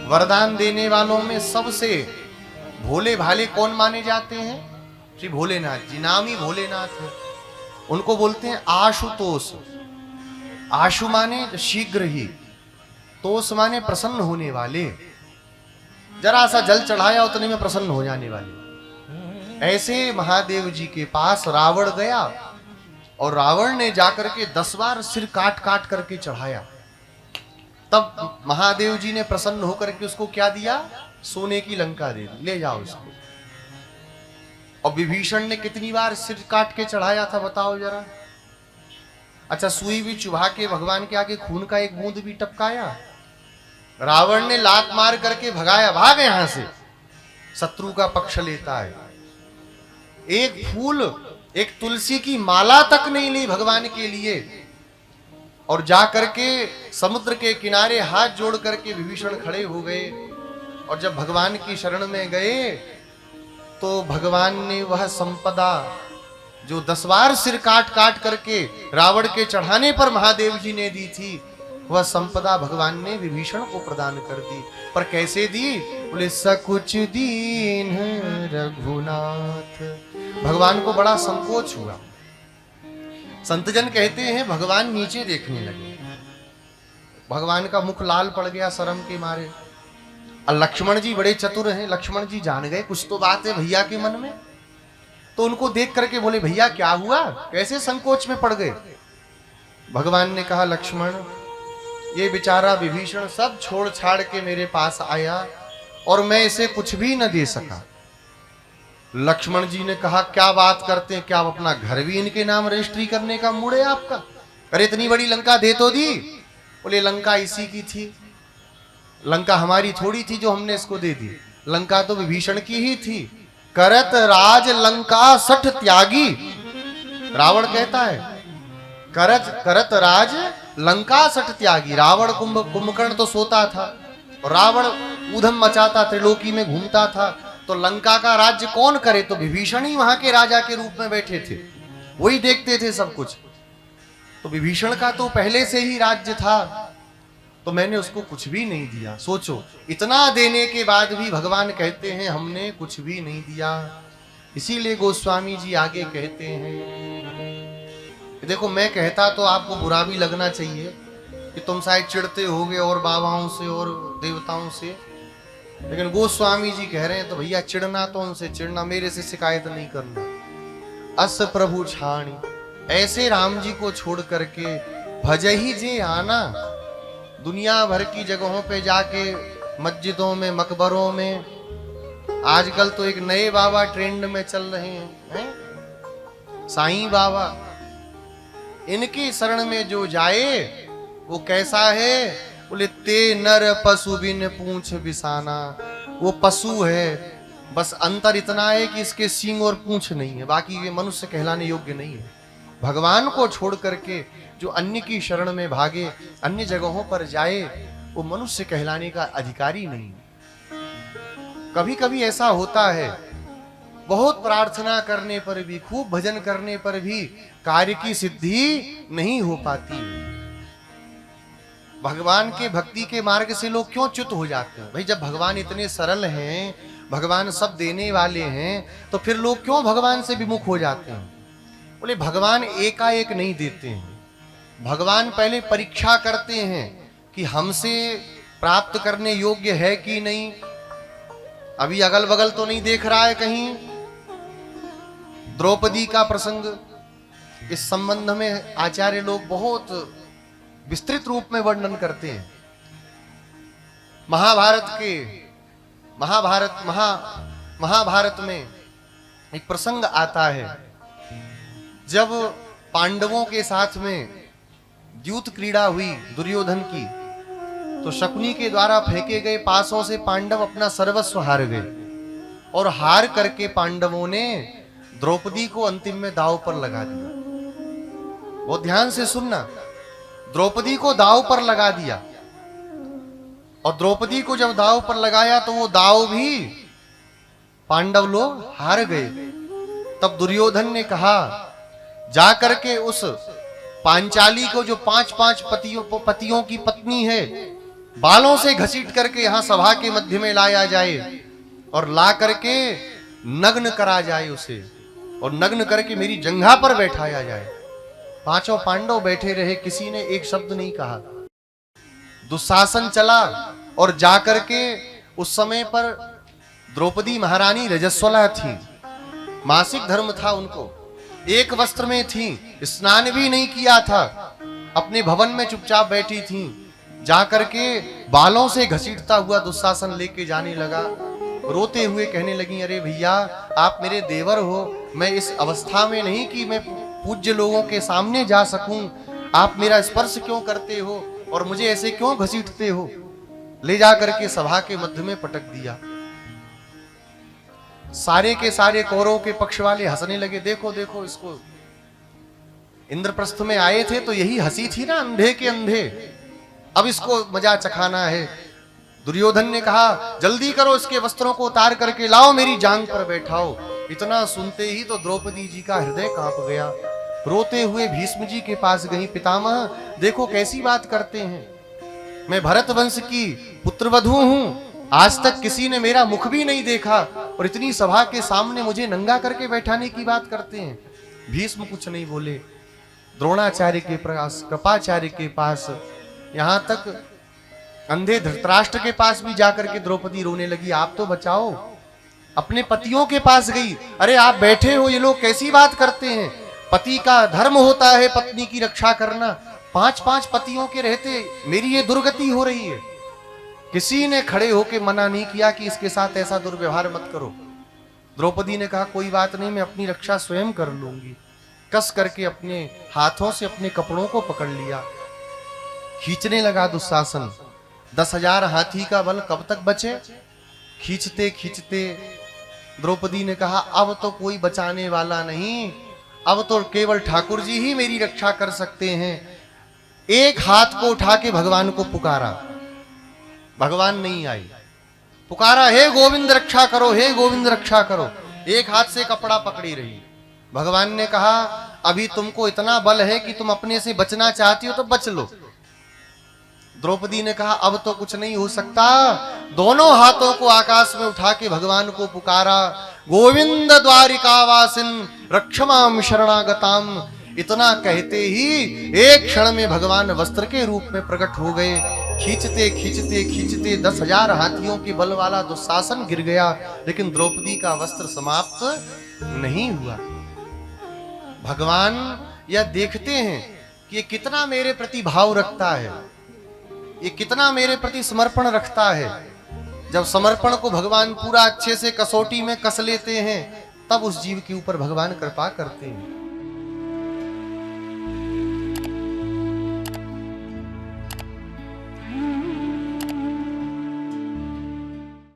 वरदान देने वालों में सबसे भोले भाले कौन माने जाते हैं? श्री भोलेनाथ जी। नाम ही भोलेनाथ है। उनको बोलते हैं आशुतोष। आशु माने शीघ्र ही, तोष माने प्रसन्न होने वाले। जरा सा जल चढ़ाया उतने में प्रसन्न हो जाने वाले। ऐसे महादेव जी के पास रावण गया और रावण ने जाकर के 10 बार सिर काट काट करके चढ़ाया। तब महादेव जी ने प्रसन्न होकर के उसको क्या दिया? सोने की लंका दे दी, ले जाओ इसको। और विभीषण ने कितनी बार सिर काट के चढ़ाया था बताओ जरा? अच्छा, सुई भी चुभा के भगवान के आगे खून का एक बूंद भी टपकाया? रावण ने लात मार करके भगाया, भाग यहां से, शत्रु का पक्ष लेता है। एक फूल, एक तुलसी की माला तक नहीं ली भगवान के लिए। और जाकर के समुद्र के किनारे हाथ जोड़ करके विभीषण खड़े हो गए। और जब भगवान की शरण में गए तो भगवान ने वह संपदा जो 10 बार सिर काट काट करके रावण के चढ़ाने पर महादेव जी ने दी थी, वह संपदा भगवान ने विभीषण को प्रदान कर दी। पर कैसे दी? बोले सकुच दीन रघुनाथ। भगवान को बड़ा संकोच हुआ। संतजन कहते हैं भगवान नीचे देखने लगे। भगवान का मुख लाल पड़ गया शर्म के मारे। और लक्ष्मण जी बड़े चतुर हैं। लक्ष्मण जी जान गए कुछ तो बात है भैया के मन में। तो उनको देख करके बोले भैया क्या हुआ, कैसे संकोच में पड़ गए? भगवान ने कहा लक्ष्मण, ये बेचारा विभीषण सब छोड़ छाड़ के मेरे पास आया और मैं इसे कुछ भी न दे सका। लक्ष्मण जी ने कहा क्या बात करते हैं, क्या आप अपना घर भी इनके नाम रजिस्ट्री करने का मूड है आपका? अरे इतनी बड़ी लंका दे तो दी। बोले लंका इसी की थी, लंका हमारी थोड़ी थी जो हमने इसको दे दी। लंका तो विभीषण की ही थी। करत राज लंका सठ त्यागी। रावण कहता है करत राज लंका सठ त्यागी। रावण कुंभकर्ण तो सोता था और रावण ऊधम मचाता, त्रिलोकी में घूमता था। तो लंका का राज्य कौन करे? तो विभीषण ही वहां के राजा के रूप में बैठे थे, वही देखते थे सब कुछ। तो विभीषण का तो पहले से ही राज्य था, तो मैंने उसको कुछ भी नहीं दिया। सोचो, इतना देने के बाद भी भगवान कहते हैं हमने कुछ भी नहीं दिया। इसीलिए गोस्वामी जी आगे कहते हैं, देखो मैं कहता तो आपको बुरा भी लगना चाहिए कि तुम शायद चिढ़ते होगे और बाबाओं से और देवताओं से, लेकिन गोस्वामी जी कह रहे हैं तो भैया चिढ़ना तो उनसे चिढ़ना, मेरे से शिकायत नहीं करना। अस प्रभु छाणी, ऐसे राम जी को छोड़ करके भजही जे आना। दुनिया भर की जगहों पे जाके मस्जिदों में, मकबरों में, आजकल तो एक नए बाबा ट्रेंड में चल रहे हैं, साईं बाबा। इनकी शरण में जो जाए वो कैसा है? बोले ते नर पशु बिन पूंछ बिसाना। वो पशु है, बस अंतर इतना है कि इसके सींग और पूंछ नहीं है, बाकी ये मनुष्य कहलाने योग्य नहीं है। भगवान को छोड़ करके जो अन्य की शरण में भागे, अन्य जगहों पर जाए, वो मनुष्य कहलाने का अधिकारी नहीं। कभी कभी ऐसा होता है, बहुत प्रार्थना करने पर भी, खूब भजन करने पर भी कार्य की सिद्धि नहीं हो पाती। भगवान के भक्ति के मार्ग से लोग क्यों च्युत हो जाते हैं? भाई जब भगवान इतने सरल हैं, भगवान सब देने वाले हैं, तो फिर लोग क्यों भगवान से विमुख हो जाते हैं? बोले भगवान एकाएक नहीं देते हैं। भगवान पहले परीक्षा करते हैं कि हमसे प्राप्त करने योग्य है कि नहीं। अभी अगल बगल तो नहीं देख रहा है कहीं? द्रौपदी का प्रसंग, इस संबंध में आचार्य लोग बहुत विस्तृत रूप में वर्णन करते हैं। महाभारत में एक प्रसंग आता है, जब पांडवों के साथ में द्यूत क्रीड़ा हुई दुर्योधन की, तो शकुनी के द्वारा फेंके गए पासों से पांडव अपना सर्वस्व हार गए। और हार करके पांडवों ने द्रौपदी को अंतिम में दांव पर लगा दिया। बहुत ध्यान से सुनना, द्रौपदी को दांव पर लगा दिया। और द्रौपदी को जब दांव पर लगाया तो वो दांव भी पांडव लोग हार गए। तब दुर्योधन ने कहा, जाकर के उस पांचाली को, जो 5-5 पतियों की पत्नी है, बालों से घसीट करके यहां सभा के मध्य में लाया जाए और ला करके नग्न करा जाए उसे, और नग्न करके मेरी जंघा पर बैठाया जाए। पांचों पांडव बैठे रहे, किसी ने एक शब्द नहीं कहा। दुशासन चला और जाकर के उस समय पर द्रौपदी महारानी रजस्वला थी, मासिक धर्म था उनको, एक वस्त्र में थी, स्नान भी नहीं किया था, अपने भवन में चुपचाप बैठी थी। जाकर के बालों से घसीटता हुआ दुशासन लेके जाने लगा। रोते हुए कहने लगी, अरे भैया आप मेरे देवर हो, मैं इस अवस्था में नहीं कि मैं पूज्य लोगों के सामने जा सकूं, आप मेरा स्पर्श क्यों करते हो और मुझे ऐसे क्यों घसीटते हो। ले जा करके सभा के मध्य में पटक दिया। सारे के सारे कौरवों के पक्ष वाले हंसने लगे, देखो देखो इसको, इंद्रप्रस्थ में आए थे तो यही हंसी थी ना, अंधे के अंधे, अब इसको मजा चखाना है। दुर्योधन ने कहा, जल्दी करो, इसके वस्त्रों को उतार करके लाओ, मेरी जांग पर बैठाओ। इतना सुनते ही तो द्रौपदी जी का हृदय कांप गया। रोते हुए भीष्म जी के पास गई, पितामह देखो कैसी बात करते हैं, मैं भरत वंश की पुत्रवधू हूं, आज तक किसी ने मेरा मुख भी नहीं देखा और इतनी सभा के सामने मुझे नंगा करके बैठाने की बात करते हैं। भीष्म कुछ नहीं बोले। द्रोणाचार्य के पास, कृपाचार्य के पास, यहां तक अंधे धृतराष्ट्र के पास भी जाकर के द्रौपदी रोने लगी, आप तो बचाओ। अपने पतियों के पास गई, अरे आप बैठे हो, ये लोग कैसी बात करते हैं, पति का धर्म होता है पत्नी की रक्षा करना, 5-5 पतियों के रहते मेरी ये दुर्गति हो रही है। किसी ने खड़े होकर मना नहीं किया कि इसके साथ ऐसा दुर्व्यवहार मत करो। द्रौपदी ने कहा, कोई बात नहीं, मैं अपनी रक्षा स्वयं कर लूंगी। कस करके अपने हाथों से अपने कपड़ों को पकड़ लिया, खींचने लगा दुशासन। 10,000 हाथी का बल कब तक बचे। खींचते खींचते द्रौपदी ने कहा, अब तो कोई बचाने वाला नहीं, अब तो केवल ठाकुर जी ही मेरी रक्षा कर सकते हैं। एक हाथ को उठा के भगवान को पुकारा, भगवान नहीं आए। पुकारा, हे गोविंद रक्षा करो, हे गोविंद रक्षा करो। एक हाथ से कपड़ा पकड़ी रही। भगवान ने कहा, अभी तुमको इतना बल है कि तुम अपने से बचना चाहती हो तो बच लो। द्रौपदी ने कहा, अब तो कुछ नहीं हो सकता। दोनों हाथों को आकाश में उठा के भगवान को पुकारा, गोविंद द्वारिकावासिन रक्षमाम शरणागताम। इतना कहते ही एक क्षण में भगवान वस्त्र के रूप में प्रकट हो गए। खींचते खींचते खींचते 10,000 हाथियों के बल वाला दुशासन गिर गया, लेकिन द्रौपदी का वस्त्र समाप्त नहीं हुआ। भगवान यह देखते हैं कि ये कितना मेरे प्रति भाव रखता है, ये कितना मेरे प्रति समर्पण रखता है। जब समर्पण को भगवान पूरा अच्छे से कसौटी में कस लेते हैं, तब उस जीव के ऊपर भगवान कृपा करते हैं।